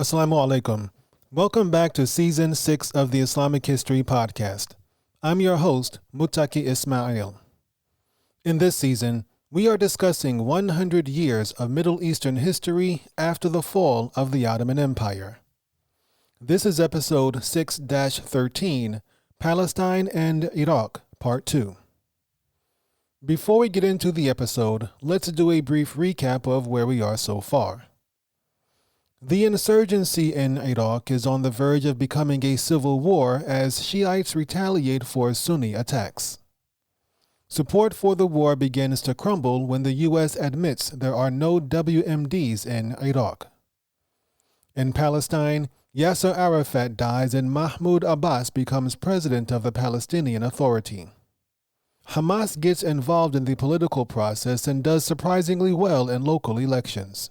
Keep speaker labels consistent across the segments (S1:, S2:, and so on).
S1: Assalamu alaikum. Welcome back to Season 6 of the Islamic History Podcast. I'm your host, Mutaqi Ismail. In this season, we are discussing 100 years of Middle Eastern history after the fall of the Ottoman Empire. This is episode 6-13, Palestine and Iraq, Part 2. Before we get into the episode, let's do a brief recap of where we are so far. The insurgency in Iraq is on the verge of becoming a civil war as Shiites retaliate for Sunni attacks. Support for the war begins to crumble when the U.S. admits there are no WMDs in Iraq. In Palestine, Yasser Arafat dies and Mahmoud Abbas becomes president of the Palestinian Authority. Hamas gets involved in the political process and does surprisingly well in local elections.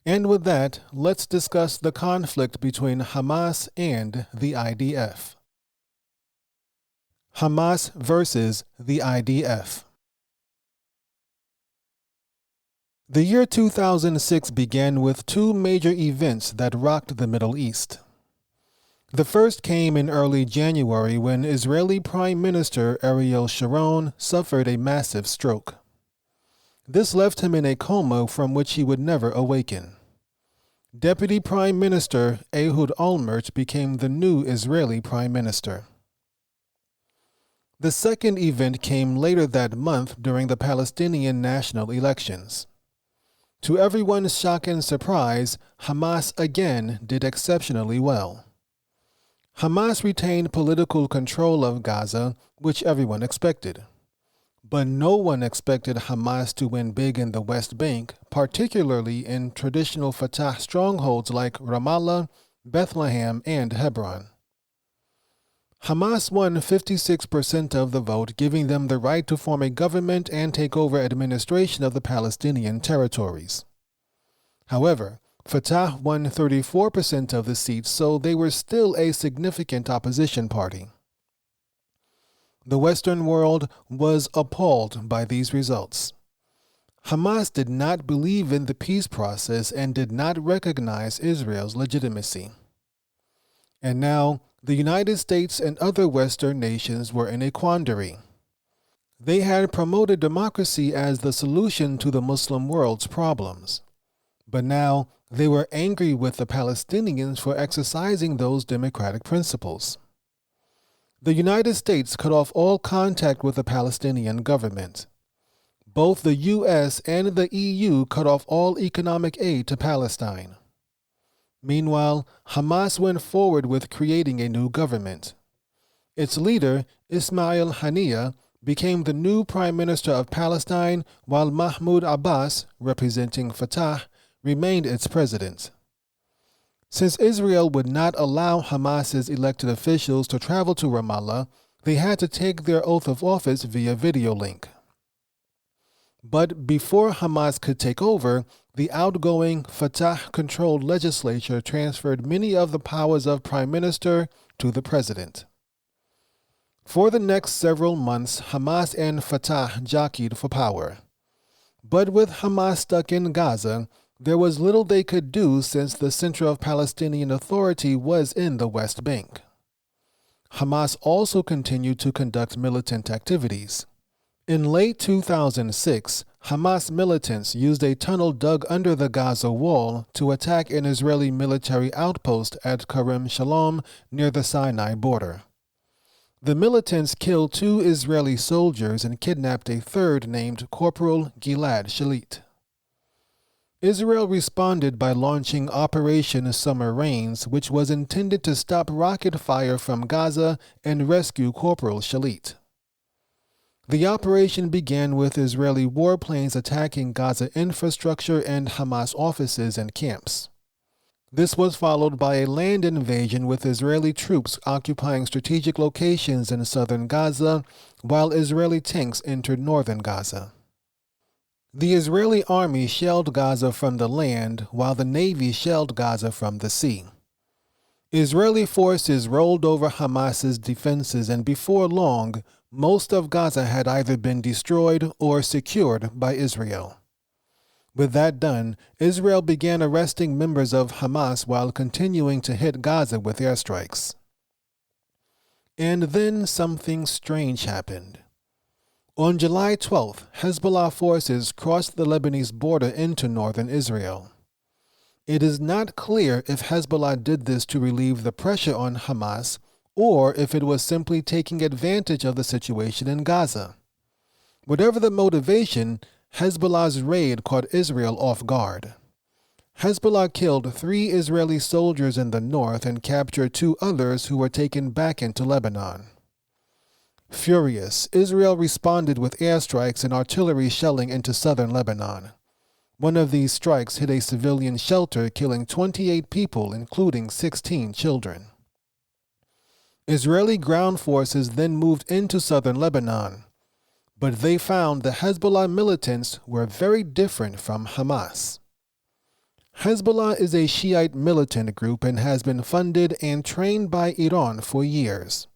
S1: And with that, let's discuss the conflict between Hamas and the IDF. Hamas versus the IDF. The year 2006 began with two major events that rocked the Middle East. The first came in early January when Israeli Prime Minister Ariel Sharon suffered a massive stroke. This left him in a coma from which he would never awaken. Deputy Prime Minister Ehud Olmert became the new Israeli Prime Minister. The second event came later that month during the Palestinian national elections. To everyone's shock and surprise, Hamas again did exceptionally well. Hamas retained political control of Gaza, which everyone expected. But no one expected Hamas to win big in the West Bank, particularly in traditional Fatah strongholds like Ramallah, Bethlehem, and Hebron. Hamas won 56% of the vote, giving them the right to form a government and take over administration of the Palestinian territories. However, Fatah won 34% of the seats, so they were still a significant opposition party. The Western world was appalled by these results. Hamas did not believe in the peace process and did not recognize Israel's legitimacy. And now, the United States and other Western nations were in a quandary. They had promoted democracy as the solution to the Muslim world's problems. But now, they were angry with the Palestinians for exercising those democratic principles. The United States cut off all contact with the Palestinian government. Both the U.S. and the EU cut off all economic aid to Palestine. Meanwhile, Hamas went forward with creating a new government. Its leader, Ismail Haniyeh, became the new Prime Minister of Palestine, while Mahmoud Abbas, representing Fatah, remained its president. Since Israel would not allow Hamas's elected officials to travel to Ramallah, they had to take their oath of office via video link. But before Hamas could take over, the outgoing Fatah-controlled legislature transferred many of the powers of prime minister to the president. For the next several months, Hamas and Fatah jockeyed for power. But with Hamas stuck in Gaza, there was little they could do since the center of Palestinian Authority was in the West Bank. Hamas also continued to conduct militant activities. In late 2006, Hamas militants used a tunnel dug under the Gaza wall to attack an Israeli military outpost at Karem Shalom near the Sinai border. The militants killed 2 Israeli soldiers and kidnapped a third named Corporal Gilad Shalit. Israel responded by launching Operation Summer Rains, which was intended to stop rocket fire from Gaza and rescue Corporal Shalit. The operation began with Israeli warplanes attacking Gaza infrastructure and Hamas offices and camps. This was followed by a land invasion with Israeli troops occupying strategic locations in southern Gaza, while Israeli tanks entered northern Gaza. The Israeli army shelled Gaza from the land, while the Navy shelled Gaza from the sea. Israeli forces rolled over Hamas's defenses, and before long, most of Gaza had either been destroyed or secured by Israel. With that done, Israel began arresting members of Hamas while continuing to hit Gaza with airstrikes. And then something strange happened. On July 12th, Hezbollah forces crossed the Lebanese border into northern Israel. It is not clear if Hezbollah did this to relieve the pressure on Hamas or if it was simply taking advantage of the situation in Gaza. Whatever the motivation, Hezbollah's raid caught Israel off guard. Hezbollah killed 3 Israeli soldiers in the north and captured 2 others who were taken back into Lebanon. Furious, Israel responded with airstrikes and artillery shelling into southern Lebanon. One of these strikes hit a civilian shelter, killing 28 people, including 16 children. Israeli ground forces then moved into southern Lebanon, but they found the Hezbollah militants were very different from Hamas. Hezbollah is a Shiite militant group and has been funded and trained by Iran for years.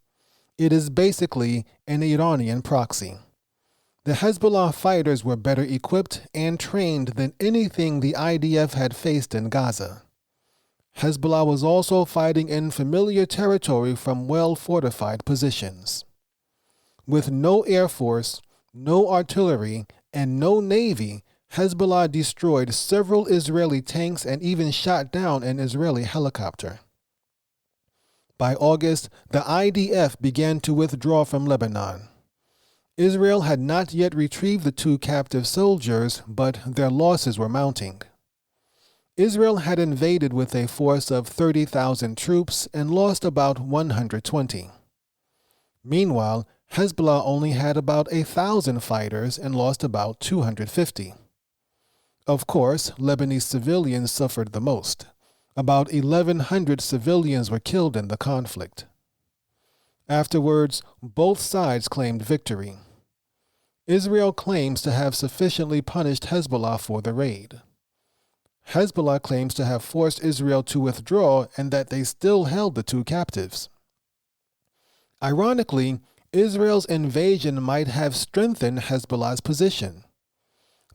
S1: It is basically an Iranian proxy. The Hezbollah fighters were better equipped and trained than anything the IDF had faced in Gaza. Hezbollah was also fighting in familiar territory from well-fortified positions. With no air force, no artillery, and no navy, Hezbollah destroyed several Israeli tanks and even shot down an Israeli helicopter. By August, the IDF began to withdraw from Lebanon. Israel had not yet retrieved the 2 captive soldiers, but their losses were mounting. Israel had invaded with a force of 30,000 troops and lost about 120. Meanwhile, Hezbollah only had about 1,000 fighters and lost about 250. Of course, Lebanese civilians suffered the most. About 1,100 civilians were killed in the conflict. Afterwards, both sides claimed victory. Israel claims to have sufficiently punished Hezbollah for the raid. Hezbollah claims to have forced Israel to withdraw and that they still held the 2 captives. Ironically, Israel's invasion might have strengthened Hezbollah's position.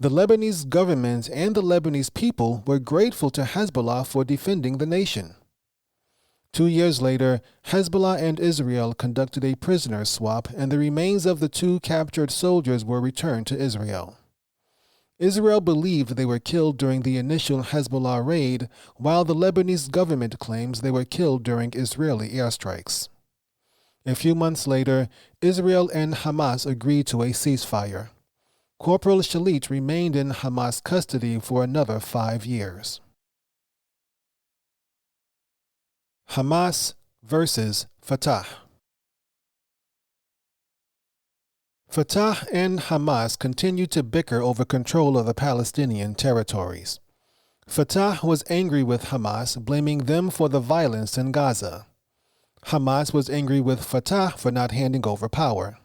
S1: The Lebanese government and the Lebanese people were grateful to Hezbollah for defending the nation. 2 years later, Hezbollah and Israel conducted a prisoner swap, and the remains of the 2 captured soldiers were returned to Israel. Israel believed they were killed during the initial Hezbollah raid, while the Lebanese government claims they were killed during Israeli airstrikes. A few months later, Israel and Hamas agreed to a ceasefire. Corporal Shalit remained in Hamas custody for another 5 years. Hamas versus Fatah. Fatah and Hamas continue to bicker over control of the Palestinian territories. Fatah was angry with Hamas, blaming them for the violence in Gaza. Hamas was angry with Fatah for not handing over power.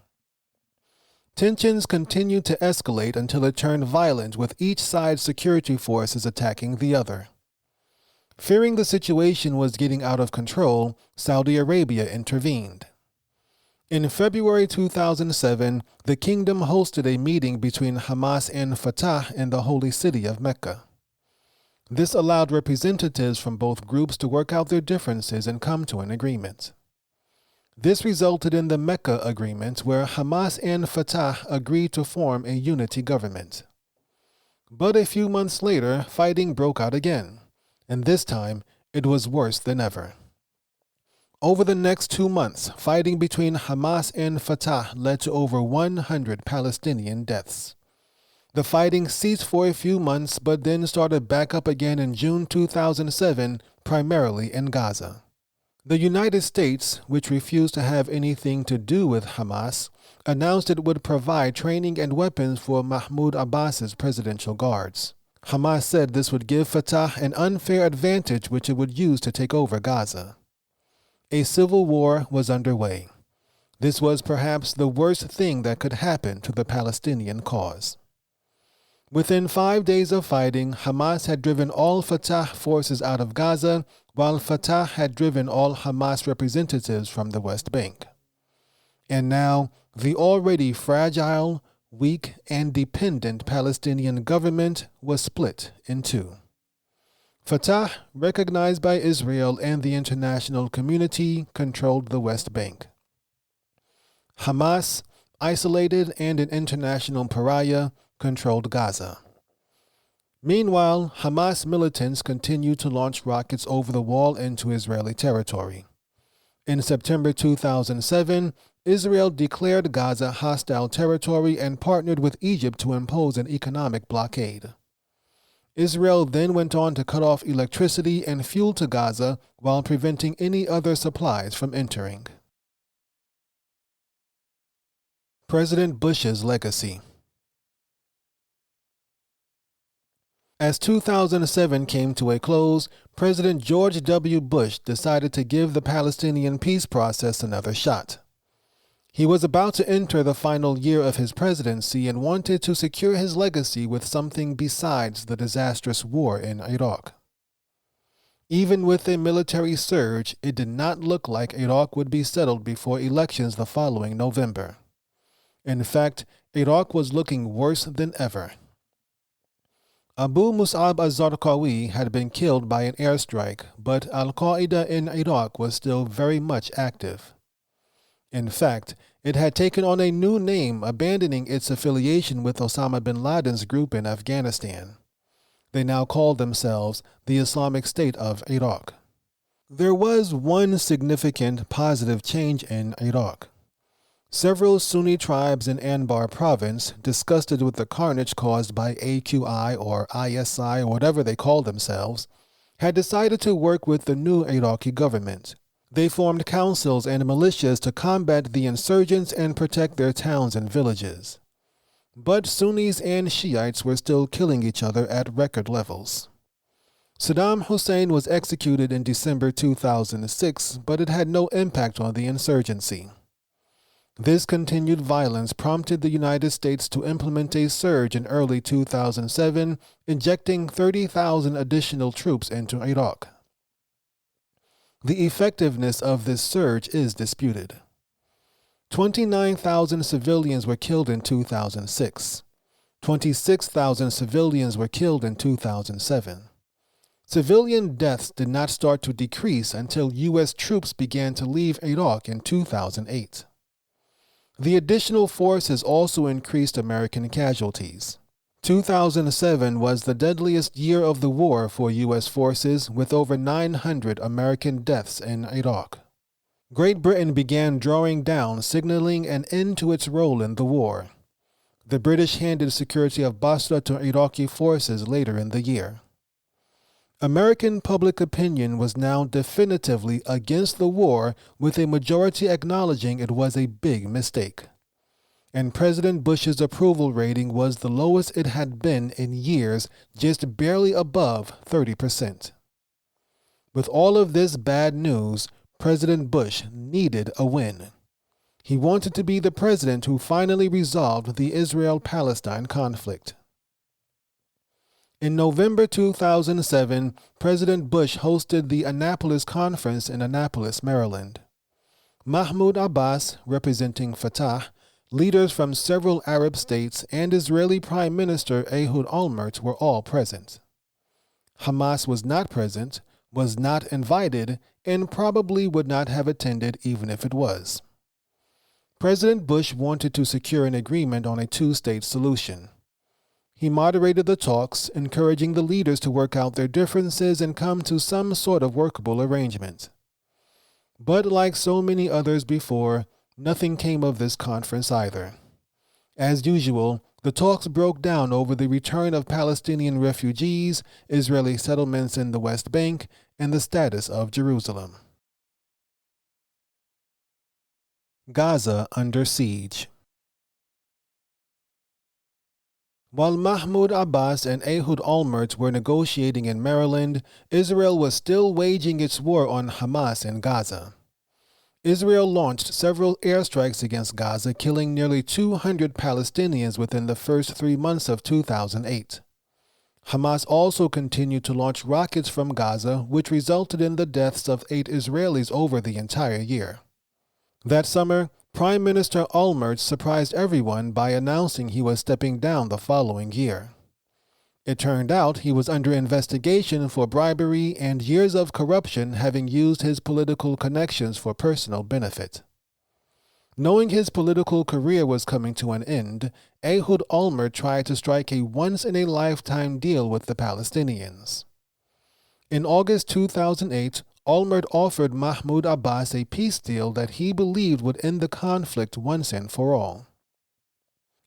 S1: Tensions continued to escalate until it turned violent, with each side's security forces attacking the other. Fearing the situation was getting out of control, Saudi Arabia intervened. In February 2007, the kingdom hosted a meeting between Hamas and Fatah in the holy city of Mecca. This allowed representatives from both groups to work out their differences and come to an agreement. This resulted in the Mecca Agreement, where Hamas and Fatah agreed to form a unity government. But a few months later, fighting broke out again, and this time it was worse than ever. Over the next 2 months, fighting between Hamas and Fatah led to over 100 Palestinian deaths. The fighting ceased for a few months, but then started back up again in June 2007, primarily in Gaza. The United States, which refused to have anything to do with Hamas, announced it would provide training and weapons for Mahmoud Abbas's presidential guards. Hamas said this would give Fatah an unfair advantage which it would use to take over Gaza. A civil war was underway. This was perhaps the worst thing that could happen to the Palestinian cause. Within 5 days of fighting, Hamas had driven all Fatah forces out of Gaza, while Fatah had driven all Hamas representatives from the West Bank. And now, the already fragile, weak, and dependent Palestinian government was split in two. Fatah, recognized by Israel and the international community, controlled the West Bank. Hamas, isolated and an international pariah, controlled Gaza. Meanwhile, Hamas militants continued to launch rockets over the wall into Israeli territory. In September 2007, Israel declared Gaza hostile territory and partnered with Egypt to impose an economic blockade. Israel then went on to cut off electricity and fuel to Gaza while preventing any other supplies from entering. President Bush's legacy. As 2007 came to a close, President George W. Bush decided to give the Palestinian peace process another shot. He was about to enter the final year of his presidency and wanted to secure his legacy with something besides the disastrous war in Iraq. Even with a military surge, it did not look like Iraq would be settled before elections the following November. In fact, Iraq was looking worse than ever. Abu Mus'ab al-Zarqawi had been killed by an airstrike, but Al-Qaeda in Iraq was still very much active. In fact, it had taken on a new name, abandoning its affiliation with Osama bin Laden's group in Afghanistan. They now called themselves the Islamic State of Iraq. There was one significant positive change in Iraq. Several Sunni tribes in Anbar province, disgusted with the carnage caused by AQI or ISI or whatever they called themselves, had decided to work with the new Iraqi government. They formed councils and militias to combat the insurgents and protect their towns and villages. But Sunnis and Shiites were still killing each other at record levels. Saddam Hussein was executed in December 2006, but it had no impact on the insurgency. This continued violence prompted the United States to implement a surge in early 2007, injecting 30,000 additional troops into Iraq. The effectiveness of this surge is disputed. 29,000 civilians were killed in 2006. 26,000 civilians were killed in 2007. Civilian deaths did not start to decrease until U.S. troops began to leave Iraq in 2008. The additional forces also increased American casualties. 2007 was the deadliest year of the war for U.S. forces, with over 900 American deaths in Iraq. Great Britain began drawing down, signaling an end to its role in the war. The British handed security of Basra to Iraqi forces later in the year. American public opinion was now definitively against the war, with a majority acknowledging it was a big mistake. And President Bush's approval rating was the lowest it had been in years, just barely above 30%. With all of this bad news, President Bush needed a win. He wanted to be the president who finally resolved the Israel-Palestine conflict. In November 2007, President Bush hosted the Annapolis Conference in Annapolis, Maryland. Mahmoud Abbas, representing Fatah, leaders from several Arab states, and Israeli Prime Minister Ehud Olmert were all present. Hamas was not present, was not invited, and probably would not have attended even if it was. President Bush wanted to secure an agreement on a two-state solution. He moderated the talks, encouraging the leaders to work out their differences and come to some sort of workable arrangement. But like so many others before, nothing came of this conference either. As usual, the talks broke down over the return of Palestinian refugees, Israeli settlements in the West Bank, and the status of Jerusalem. Gaza under siege. While Mahmoud Abbas and Ehud Olmert were negotiating in Maryland, Israel was still waging its war on Hamas in Gaza. Israel launched several airstrikes against Gaza, killing nearly 200 Palestinians within the first 3 months of 2008. Hamas also continued to launch rockets from Gaza, which resulted in the deaths of 8 Israelis over the entire year. That summer, Prime Minister Olmert surprised everyone by announcing he was stepping down the following year. It turned out he was under investigation for bribery and years of corruption, having used his political connections for personal benefit. Knowing his political career was coming to an end, Ehud Olmert tried to strike a once-in-a-lifetime deal with the Palestinians. In August 2008, Olmert offered Mahmoud Abbas a peace deal that he believed would end the conflict once and for all.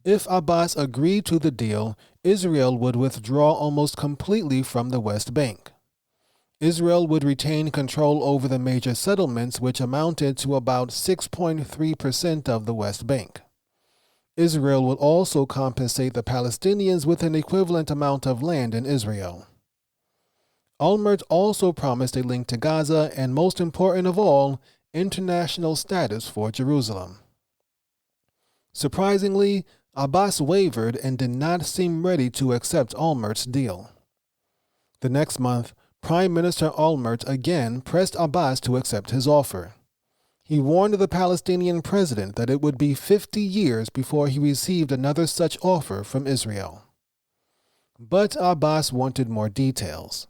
S1: If Abbas agreed to the deal, Israel would withdraw almost completely from the West Bank. Israel would retain control over the major settlements, which amounted to about 6.3% of the West Bank. Israel would also compensate the Palestinians with an equivalent amount of land in Israel. Olmert also promised a link to Gaza and, most important of all, international status for Jerusalem. Surprisingly, Abbas wavered and did not seem ready to accept Olmert's deal. The next month, Prime Minister Olmert again pressed Abbas to accept his offer. He warned the Palestinian president that it would be 50 years before he received another such offer from Israel. But Abbas wanted more details.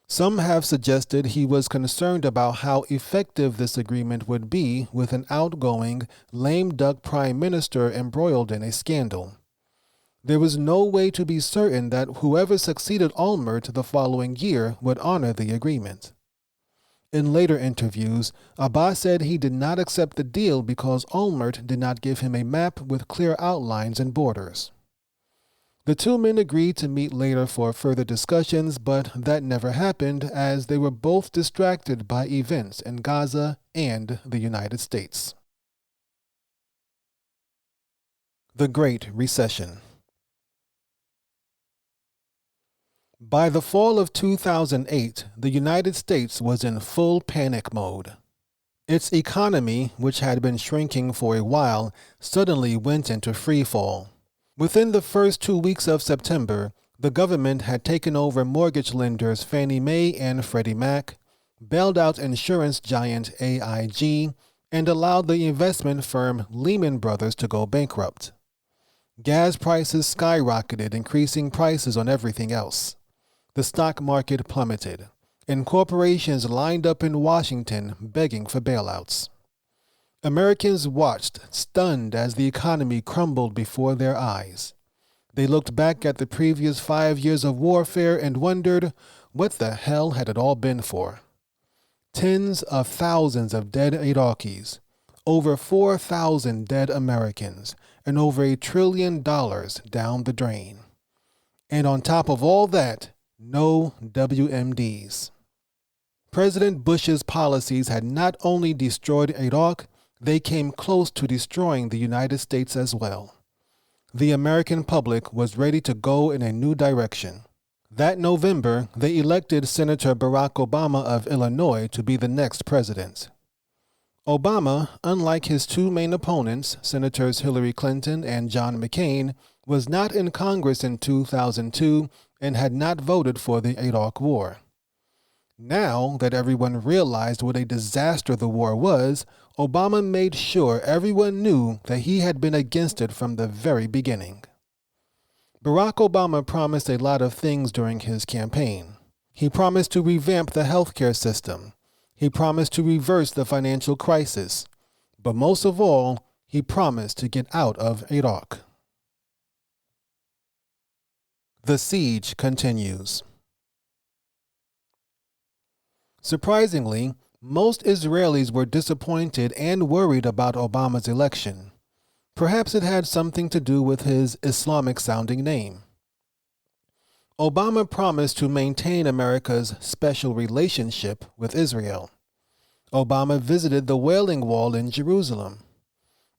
S1: Some have suggested he was concerned about how effective this agreement would be with an outgoing, lame duck prime minister embroiled in a scandal. There was no way to be certain that whoever succeeded Olmert the following year would honor the agreement. In later interviews, Abbas said he did not accept the deal because Olmert did not give him a map with clear outlines and borders. The two men agreed to meet later for further discussions, but that never happened as they were both distracted by events in Gaza and the United States. The Great Recession. By the fall of 2008, the United States was in full panic mode. Its economy, which had been shrinking for a while, suddenly went into freefall. Within the first 2 weeks of September, the government had taken over mortgage lenders Fannie Mae and Freddie Mac, bailed out insurance giant AIG, and allowed the investment firm Lehman Brothers to go bankrupt. Gas prices skyrocketed, increasing prices on everything else. The stock market plummeted, and corporations lined up in Washington begging for bailouts. Americans watched, stunned, as the economy crumbled before their eyes. They looked back at the previous 5 years of warfare and wondered, what the hell had it all been for? Tens of thousands of dead Iraqis, over 4,000 dead Americans, and over $1 trillion down the drain. And on top of all that, no WMDs. President Bush's policies had not only destroyed Iraq, they came close to destroying the United States as well. The American public was ready to go in a new direction. That November, they elected Senator Barack Obama of Illinois to be the next president. Obama, unlike his two main opponents, Senators Hillary Clinton and John McCain, was not in Congress in 2002 and had not voted for the Iraq War. Now that everyone realized what a disaster the war was, Obama made sure everyone knew that he had been against it from the very beginning. Barack Obama promised a lot of things during his campaign. He promised to revamp the healthcare system. He promised to reverse the financial crisis. But most of all, he promised to get out of Iraq. The siege continues. Surprisingly, most Israelis were disappointed and worried about Obama's election. Perhaps it had something to do with his Islamic-sounding name. Obama promised to maintain America's special relationship with Israel. Obama visited the Wailing Wall in Jerusalem.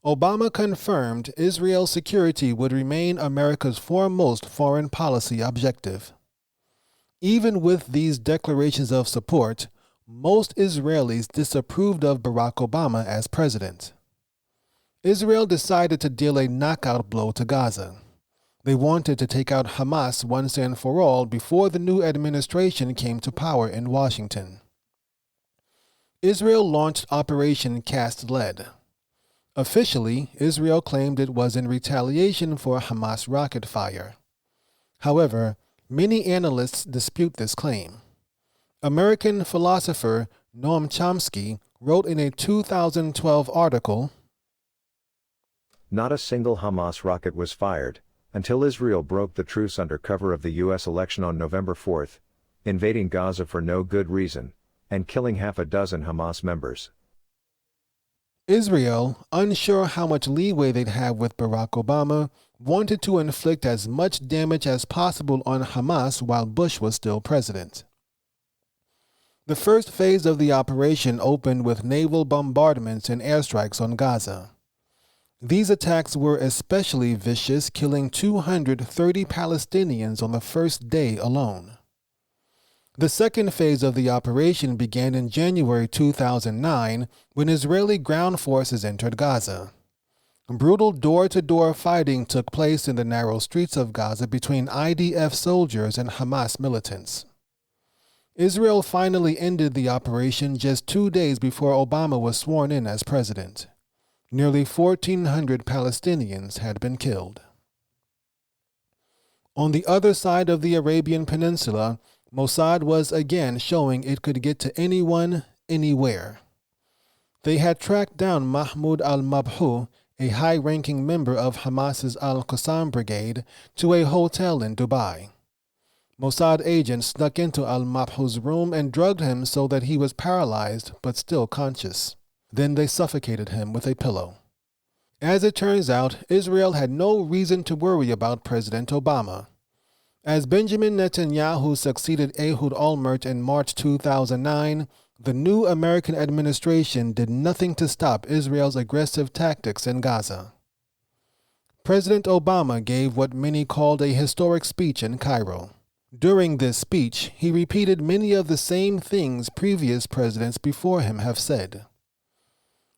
S1: Obama confirmed Israel's security would remain America's foremost foreign policy objective. Even with these declarations of support, most Israelis disapproved of Barack Obama as president. Israel decided to deal a knockout blow to Gaza. They wanted to take out Hamas once and for all before the new administration came to power in Washington. Israel launched Operation Cast Lead. Officially, Israel claimed it was in retaliation for Hamas rocket fire. However, many analysts dispute this claim. American philosopher Noam Chomsky wrote in a 2012 article,
S2: "Not a single Hamas rocket was fired until Israel broke the truce under cover of the U.S. election on November 4, invading Gaza for no good reason, and killing half a dozen Hamas members."
S1: Israel, unsure how much leeway they'd have with Barack Obama, wanted to inflict as much damage as possible on Hamas while Bush was still president. The first phase of the operation opened with naval bombardments and airstrikes on Gaza. These attacks were especially vicious, killing 230 Palestinians on the first day alone. The second phase of the operation began in January 2009 when Israeli ground forces entered Gaza. Brutal door-to-door fighting took place in the narrow streets of Gaza between IDF soldiers and Hamas militants. Israel finally ended the operation just 2 days before Obama was sworn in as president. Nearly 1,400 Palestinians had been killed. On the other side of the Arabian Peninsula, Mossad was again showing it could get to anyone, anywhere. They had tracked down Mahmoud al-Mabhouh, a high-ranking member of Hamas's al-Qassam brigade, to a hotel in Dubai. Mossad agents snuck into al-Mabhouh's room and drugged him so that he was paralyzed but still conscious. Then they suffocated him with a pillow. As it turns out, Israel had no reason to worry about President Obama. As Benjamin Netanyahu succeeded Ehud Olmert in March 2009, the new American administration did nothing to stop Israel's aggressive tactics in Gaza. President Obama gave what many called a historic speech in Cairo. During this speech, he repeated many of the same things previous presidents before him have said.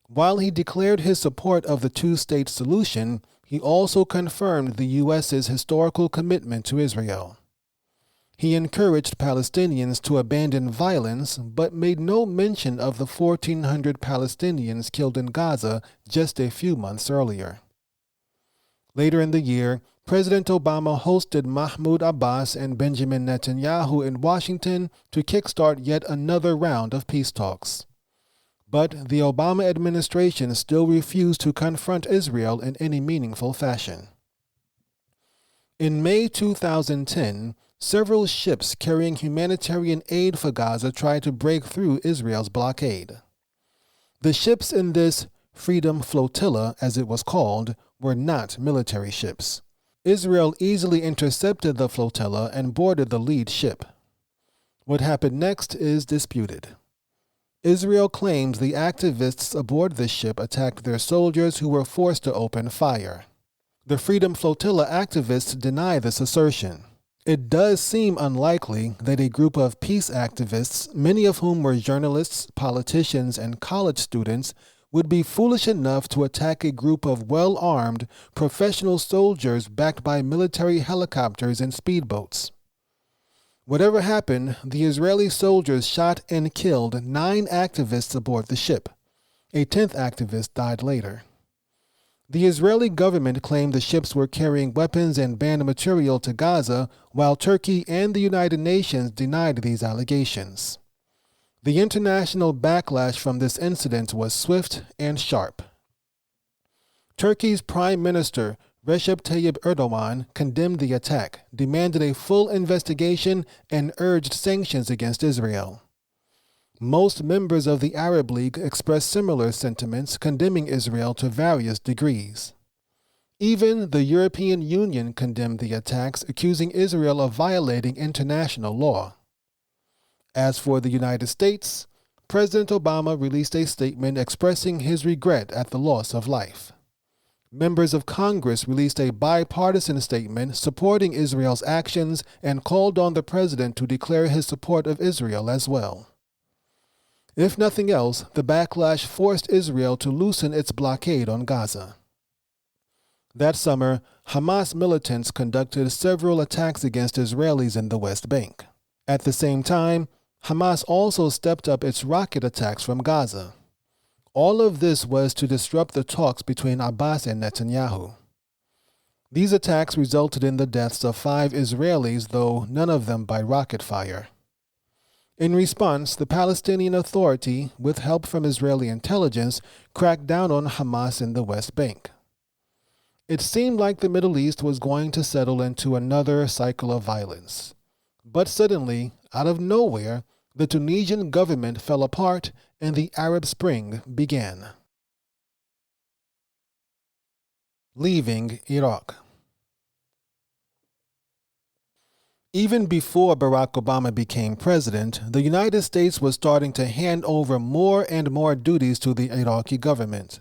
S1: While he declared his support of the two-state solution, he also confirmed the U.S.'s historical commitment to Israel. He encouraged Palestinians to abandon violence, but made no mention of the 1,400 Palestinians killed in Gaza just a few months earlier. Later in the year, President Obama hosted Mahmoud Abbas and Benjamin Netanyahu in Washington to kickstart yet another round of peace talks. But the Obama administration still refused to confront Israel in any meaningful fashion. In May 2010, several ships carrying humanitarian aid for Gaza tried to break through Israel's blockade. The ships in this Freedom Flotilla, as it was called, were not military ships. Israel easily intercepted the flotilla and boarded the lead ship. What happened next is disputed. Israel claims the activists aboard the ship attacked their soldiers who were forced to open fire. The Freedom Flotilla activists deny this assertion. It does seem unlikely that a group of peace activists, many of whom were journalists, politicians, and college students, would be foolish enough to attack a group of well-armed, professional soldiers backed by military helicopters and speedboats. Whatever happened, the Israeli soldiers shot and killed 9 activists aboard the ship. A 10th activist died later. The Israeli government claimed the ships were carrying weapons and banned material to Gaza, while Turkey and the United Nations denied these allegations. The international backlash from this incident was swift and sharp. Turkey's Prime Minister Recep Tayyip Erdogan condemned the attack, demanded a full investigation, and urged sanctions against Israel. Most members of the Arab League expressed similar sentiments, condemning Israel to various degrees. Even the European Union condemned the attacks, accusing Israel of violating international law. As for the United States, President Obama released a statement expressing his regret at the loss of life. Members of Congress released a bipartisan statement supporting Israel's actions and called on the president to declare his support of Israel as well. If nothing else, the backlash forced Israel to loosen its blockade on Gaza. That summer, Hamas militants conducted several attacks against Israelis in the West Bank. At the same time, Hamas also stepped up its rocket attacks from Gaza. All of this was to disrupt the talks between Abbas and Netanyahu. These attacks resulted in the deaths of 5 Israelis, though none of them by rocket fire. In response, the Palestinian Authority, with help from Israeli intelligence, cracked down on Hamas in the West Bank. It seemed like the Middle East was going to settle into another cycle of violence. But suddenly, out of nowhere, the Tunisian government fell apart and the Arab Spring began. Leaving Iraq. Even before Barack Obama became president, the United States was starting to hand over more and more duties to the Iraqi government.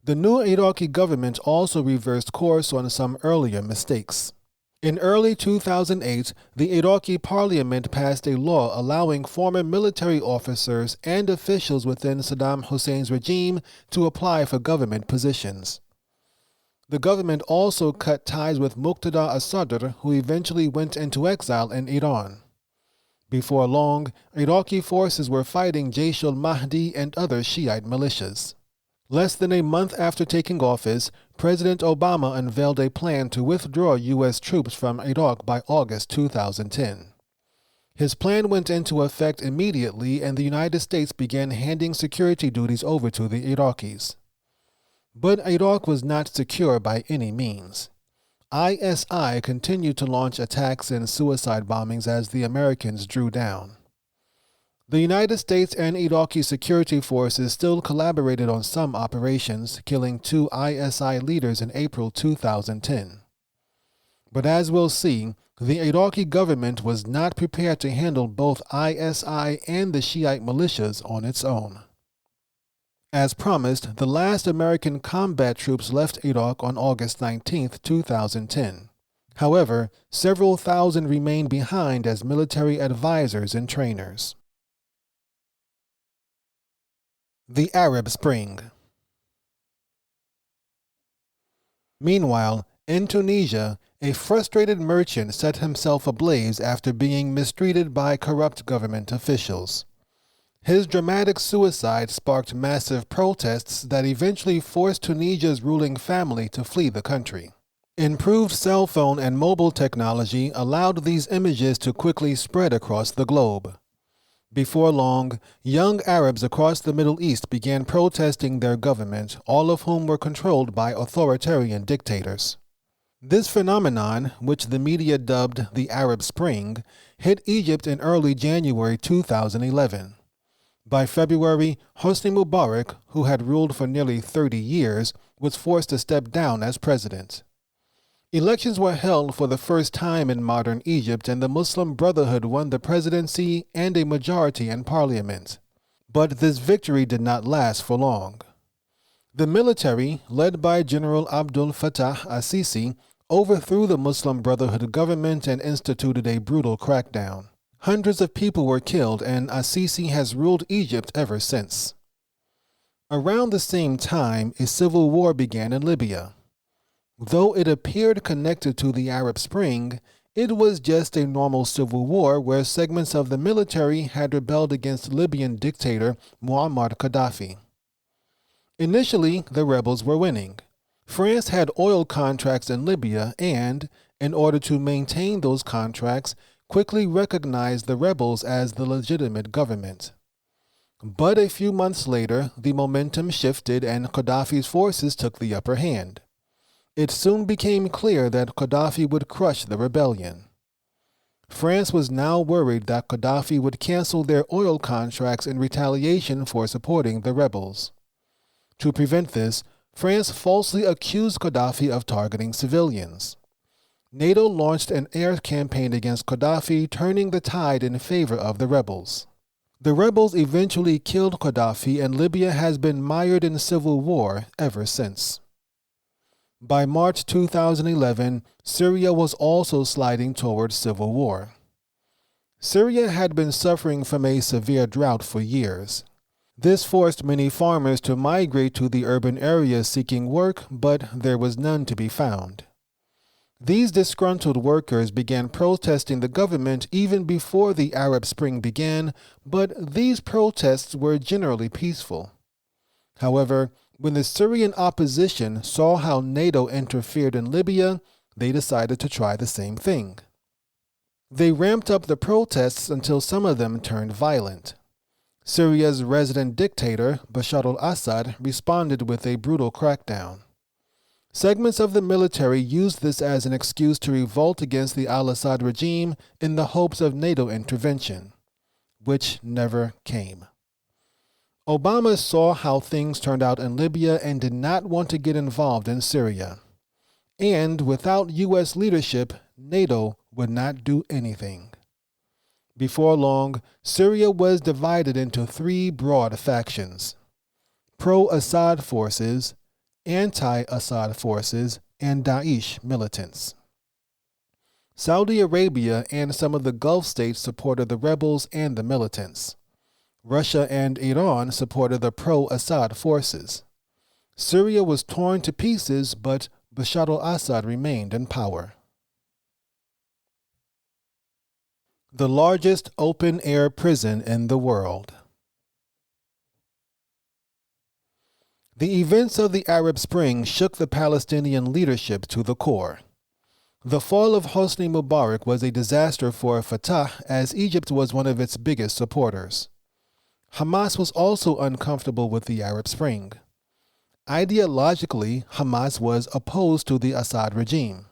S1: The new Iraqi government also reversed course on some earlier mistakes. In early 2008, the Iraqi parliament passed a law allowing former military officers and officials within Saddam Hussein's regime to apply for government positions. The government also cut ties with Muqtada al-Sadr, who eventually went into exile in Iran. Before long, Iraqi forces were fighting Jaish al-Mahdi and other Shiite militias. Less than a month after taking office, President Obama unveiled a plan to withdraw U.S. troops from Iraq by August 2010. His plan went into effect immediately, and the United States began handing security duties over to the Iraqis. But Iraq was not secure by any means. ISI continued to launch attacks and suicide bombings as the Americans drew down. The United States and Iraqi security forces still collaborated on some operations, killing 2 ISI leaders in April 2010. But as we'll see, the Iraqi government was not prepared to handle both ISI and the Shiite militias on its own. As promised, the last American combat troops left Iraq on August 19, 2010. However, several thousand remained behind as military advisors and trainers. The Arab Spring. Meanwhile, in Tunisia, a frustrated merchant set himself ablaze after being mistreated by corrupt government officials. His dramatic suicide sparked massive protests that eventually forced Tunisia's ruling family to flee the country. Improved cell phone and mobile technology allowed these images to quickly spread across the globe. Before long, young Arabs across the Middle East began protesting their government, all of whom were controlled by authoritarian dictators. This phenomenon, which the media dubbed the Arab Spring, hit Egypt in early January 2011. By February, Hosni Mubarak, who had ruled for nearly 30 years, was forced to step down as president. Elections were held for the first time in modern Egypt, and the Muslim Brotherhood won the presidency and a majority in parliament. But this victory did not last for long. The military, led by General Abdel Fattah al-Sisi, overthrew the Muslim Brotherhood government and instituted a brutal crackdown. Hundreds of people were killed, and al-Sisi has ruled Egypt ever since. Around the same time, a civil war began in Libya. Though it appeared connected to the Arab Spring, it was just a normal civil war where segments of the military had rebelled against Libyan dictator Muammar Gaddafi. Initially, the rebels were winning. France had oil contracts in Libya and, in order to maintain those contracts, quickly recognized the rebels as the legitimate government. But a few months later, the momentum shifted and Gaddafi's forces took the upper hand. It soon became clear that Gaddafi would crush the rebellion. France was now worried that Gaddafi would cancel their oil contracts in retaliation for supporting the rebels. To prevent this, France falsely accused Gaddafi of targeting civilians. NATO launched an air campaign against Gaddafi, turning the tide in favor of the rebels. The rebels eventually killed Gaddafi, and Libya has been mired in civil war ever since. By March 2011, Syria was also sliding towards civil war. Syria had been suffering from a severe drought for years. This forced many farmers to migrate to the urban areas seeking work, but there was none to be found. These disgruntled workers began protesting the government even before the Arab Spring began, but these protests were generally peaceful. However, when the Syrian opposition saw how NATO interfered in Libya, they decided to try the same thing. They ramped up the protests until some of them turned violent. Syria's resident dictator, Bashar al-Assad, responded with a brutal crackdown. Segments of the military used this as an excuse to revolt against the al-Assad regime in the hopes of NATO intervention, which never came. Obama saw how things turned out in Libya and did not want to get involved in Syria. And without U.S. leadership, NATO would not do anything. Before long, Syria was divided into three broad factions: pro-Assad forces, anti-Assad forces, and DAESH militants. Saudi Arabia and some of the Gulf states supported the rebels and the militants. Russia and Iran supported the pro-Assad forces. Syria was torn to pieces, but Bashar al-Assad remained in power. The largest open-air prison in the world. The events of the Arab Spring shook the Palestinian leadership to the core. The fall of Hosni Mubarak was a disaster for Fatah, as Egypt was one of its biggest supporters. Hamas was also uncomfortable with the Arab Spring. Ideologically, Hamas was opposed to the Assad regime.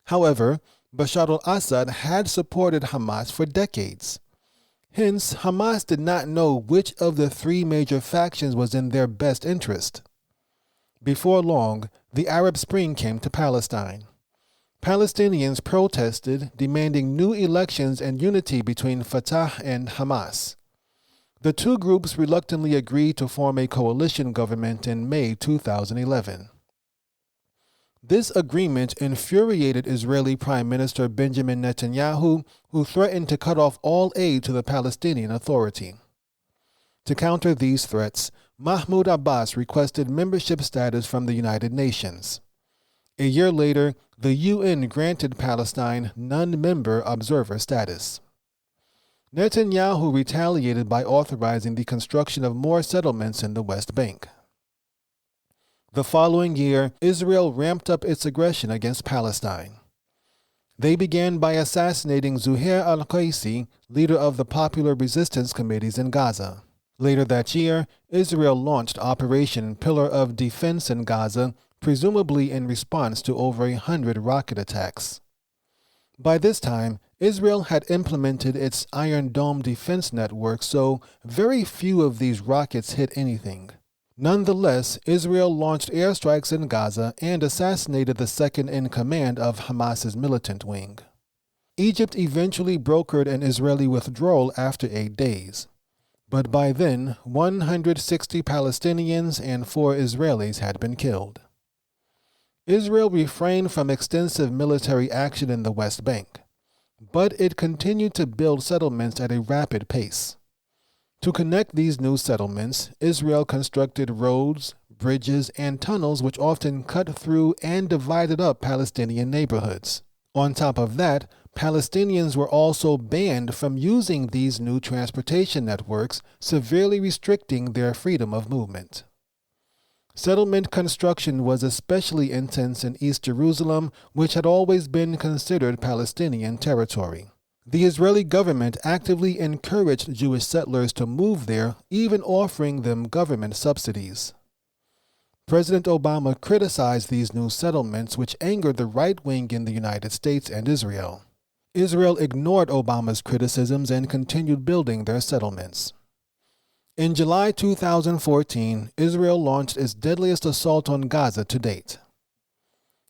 S1: However, Bashar al-Assad had supported Hamas for decades. Hence, Hamas did not know which of the three major factions was in their best interest. Before long, the Arab Spring came to Palestine. Palestinians protested, demanding new elections and unity between Fatah and Hamas. The two groups reluctantly agreed to form a coalition government in May 2011. This agreement infuriated Israeli Prime Minister Benjamin Netanyahu, who threatened to cut off all aid to the Palestinian Authority. To counter these threats, Mahmoud Abbas requested membership status from the United Nations. A year later, the UN granted Palestine non-member observer status. Netanyahu retaliated by authorizing the construction of more settlements in the West Bank. The following year, Israel ramped up its aggression against Palestine. They began by assassinating Zuhair al-Qaisi, leader of the Popular Resistance Committees in Gaza. Later that year, Israel launched Operation Pillar of Defense in Gaza, presumably in response to over 100 rocket attacks. By this time, Israel had implemented its Iron Dome defense network, so very few of these rockets hit anything. Nonetheless, Israel launched airstrikes in Gaza and assassinated the second-in-command of Hamas's militant wing. Egypt eventually brokered an Israeli withdrawal after 8 days. But by then, 160 Palestinians and 4 Israelis had been killed. Israel refrained from extensive military action in the West Bank, but it continued to build settlements at a rapid pace. To connect these new settlements, Israel constructed roads, bridges, and tunnels which often cut through and divided up Palestinian neighborhoods. On top of that, Palestinians were also banned from using these new transportation networks, severely restricting their freedom of movement. Settlement construction was especially intense in East Jerusalem, which had always been considered Palestinian territory. The Israeli government actively encouraged Jewish settlers to move there, even offering them government subsidies. President Obama criticized these new settlements, which angered the right wing in the United States and Israel. Israel ignored Obama's criticisms and continued building their settlements. In July 2014, Israel launched its deadliest assault on Gaza to date.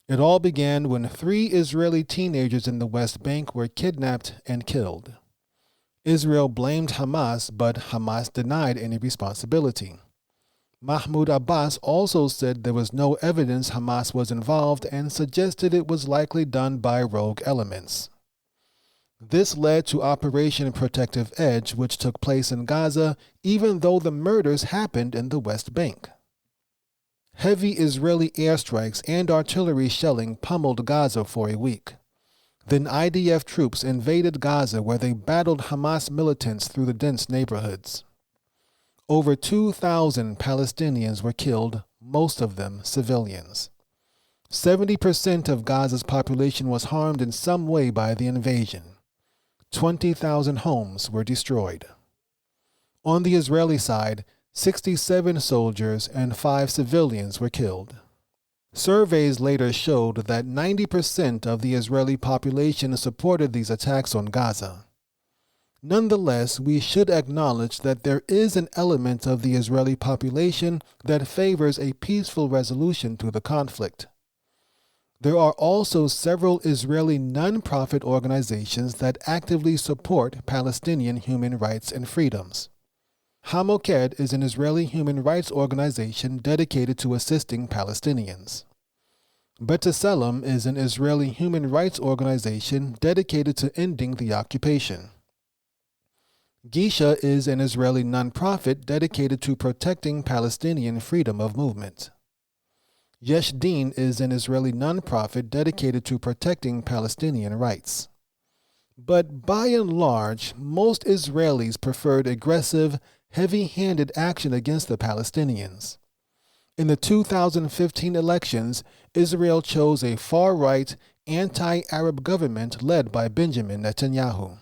S1: It all began when 3 Israeli teenagers in the West Bank were kidnapped and killed. Israel blamed Hamas, but Hamas denied any responsibility. Mahmoud Abbas also said there was no evidence Hamas was involved and suggested it was likely done by rogue elements. This led to Operation Protective Edge, which took place in Gaza, even though the murders happened in the West Bank. Heavy Israeli airstrikes and artillery shelling pummeled Gaza for a week. Then IDF troops invaded Gaza, where they battled Hamas militants through the dense neighborhoods. Over 2,000 Palestinians were killed, most of them civilians. 70% of Gaza's population was harmed in some way by the invasion. 20,000 homes were destroyed. On the Israeli side, 67 soldiers and 5 civilians were killed. Surveys later showed that 90% of the Israeli population supported these attacks on Gaza. Nonetheless, we should acknowledge that there is an element of the Israeli population that favors a peaceful resolution to the conflict. There are also several Israeli non-profit organizations that actively support Palestinian human rights and freedoms. Hamoked is an Israeli human rights organization dedicated to assisting Palestinians. B'Tselem is an Israeli human rights organization dedicated to ending the occupation. Gisha is an Israeli nonprofit dedicated to protecting Palestinian freedom of movement. Yesh Din is an Israeli nonprofit dedicated to protecting Palestinian rights. But by and large, most Israelis preferred aggressive, heavy-handed action against the Palestinians. In the 2015 elections, Israel chose a far-right, anti-Arab government led by Benjamin Netanyahu.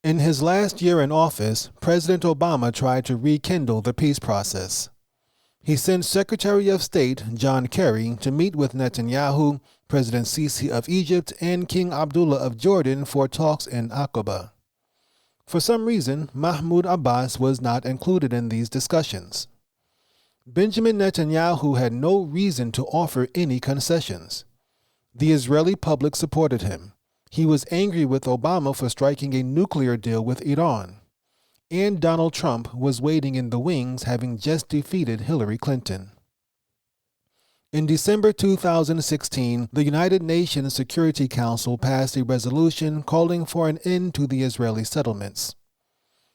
S1: In his last year in office, President Obama tried to rekindle the peace process. He sent Secretary of State John Kerry to meet with Netanyahu, President Sisi of Egypt, and King Abdullah of Jordan for talks in Aqaba. For some reason, Mahmoud Abbas was not included in these discussions. Benjamin Netanyahu had no reason to offer any concessions. The Israeli public supported him. He was angry with Obama for striking a nuclear deal with Iran. And Donald Trump was waiting in the wings, having just defeated Hillary Clinton. In December 2016, the United Nations Security Council passed a resolution calling for an end to the Israeli settlements.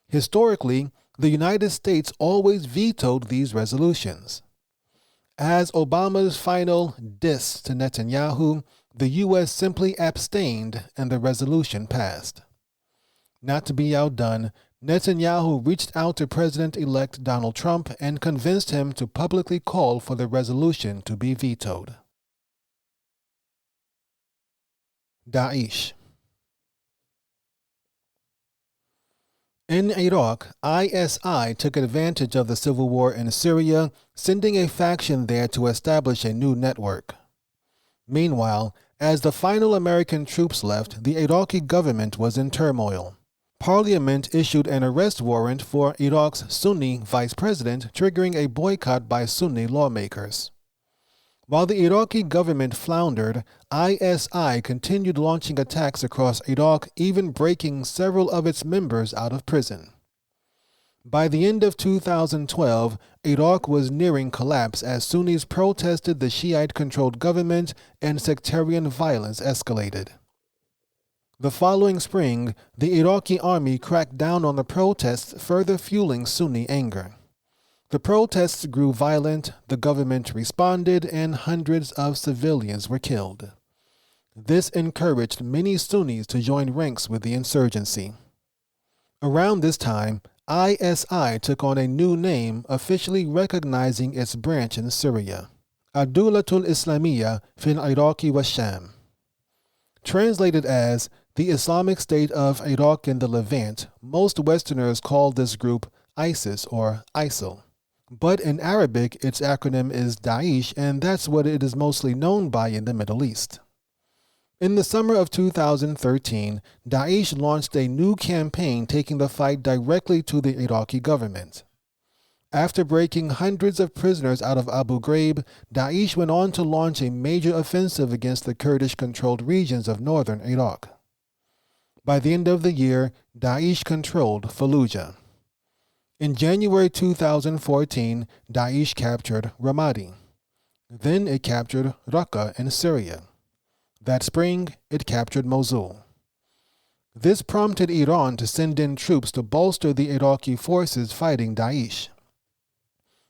S1: Historically, the United States always vetoed these resolutions. As Obama's final diss to Netanyahu, the U.S. simply abstained and the resolution passed. Not to be outdone, Netanyahu reached out to President-elect Donald Trump and convinced him to publicly call for the resolution to be vetoed. DAESH. In Iraq, ISI took advantage of the civil war in Syria, sending a faction there to establish a new network. Meanwhile, as the final American troops left, the Iraqi government was in turmoil. Parliament issued an arrest warrant for Iraq's Sunni vice president, triggering a boycott by Sunni lawmakers. While the Iraqi government floundered, ISI continued launching attacks across Iraq, even breaking several of its members out of prison. By the end of 2012, Iraq was nearing collapse as Sunnis protested the Shiite-controlled government and sectarian violence escalated. The following spring, the Iraqi army cracked down on the protests, further fueling Sunni anger. The protests grew violent, the government responded, and hundreds of civilians were killed. This encouraged many Sunnis to join ranks with the insurgency. Around this time, ISI took on a new name, officially recognizing its branch in Syria, Ad-Dawlatul Islamiyya fil Iraqi wa Sham. Translated as the Islamic State of Iraq and the Levant, most Westerners call this group ISIS or ISIL. But in Arabic, its acronym is DAESH, and that's what it is mostly known by in the Middle East. In the summer of 2013, DAESH launched a new campaign taking the fight directly to the Iraqi government. After breaking hundreds of prisoners out of Abu Ghraib, DAESH went on to launch a major offensive against the Kurdish-controlled regions of northern Iraq. By the end of the year, DAESH controlled Fallujah. In January 2014, DAESH captured Ramadi. Then it captured Raqqa in Syria. That spring, it captured Mosul. This prompted Iran to send in troops to bolster the Iraqi forces fighting DAESH.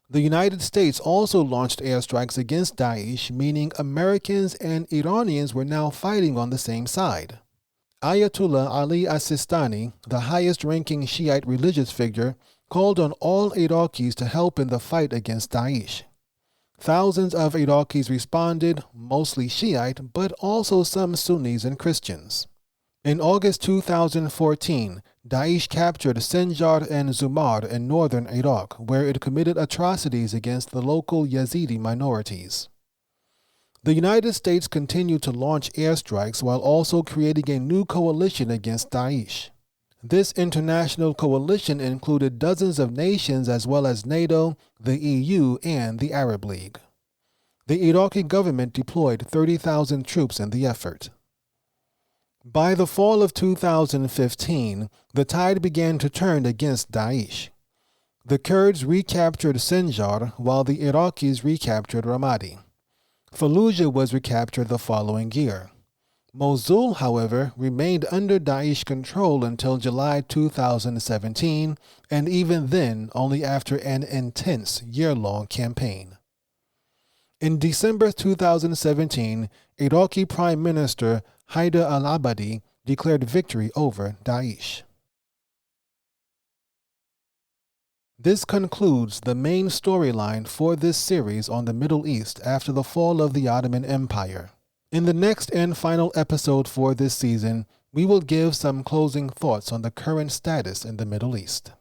S1: The United States also launched airstrikes against DAESH, meaning Americans and Iranians were now fighting on the same side. Ayatollah Ali as-Sistani, the highest-ranking Shiite religious figure, called on all Iraqis to help in the fight against DAESH. Thousands of Iraqis responded, mostly Shiite, but also some Sunnis and Christians. In August 2014, DAESH captured Sinjar and Zumar in northern Iraq, where it committed atrocities against the local Yazidi minorities. The United States continued to launch airstrikes while also creating a new coalition against DAESH. This international coalition included dozens of nations as well as NATO, the EU, and the Arab League. The Iraqi government deployed 30,000 troops in the effort. By the fall of 2015, the tide began to turn against DAESH. The Kurds recaptured Sinjar while the Iraqis recaptured Ramadi. Fallujah was recaptured the following year. Mosul, however, remained under DAESH control until July 2017, and even then only after an intense year-long campaign. In December 2017, Iraqi Prime Minister Haider al-Abadi declared victory over DAESH. This concludes the main storyline for this series on the Middle East after the fall of the Ottoman Empire. In the next and final episode for this season, we will give some closing thoughts on the current status in the Middle East.